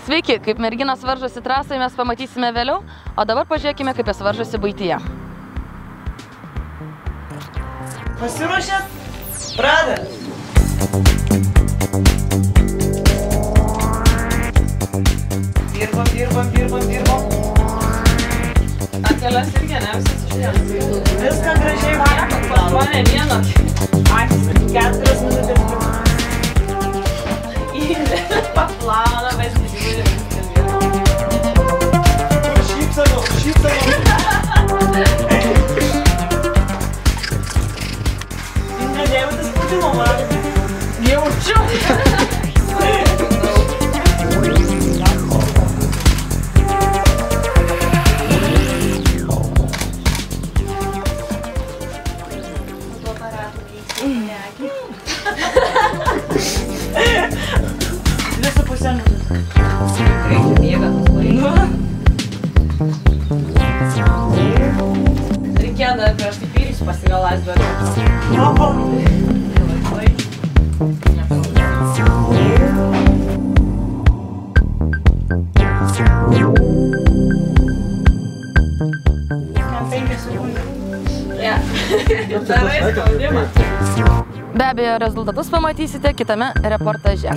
Sveiki, kaip merginos varžosi trasoje mes pamatysime vėliau, o dabar pažiūrėkime, kaip jas varžosi buityje. Pasiruošėt? Pradedam! Dirbam. Kelias irgi, ne visas išdėlis. Viską gražiai varom. Pasponė vieną. 4 minutės. Paplauna, bet žiūrėjau. Šypsenu. Indrė, nejautis spaudimo, man. Jaučiu. Visą pusę minutę. Bėga tas laikas. Reikėjo dar prieš tai pyris pasigaląs, bet... Opa! Man 5 sekundės. Ja. Darai spaudimą. Be abejo, rezultatus pamatysite kitame reportaže.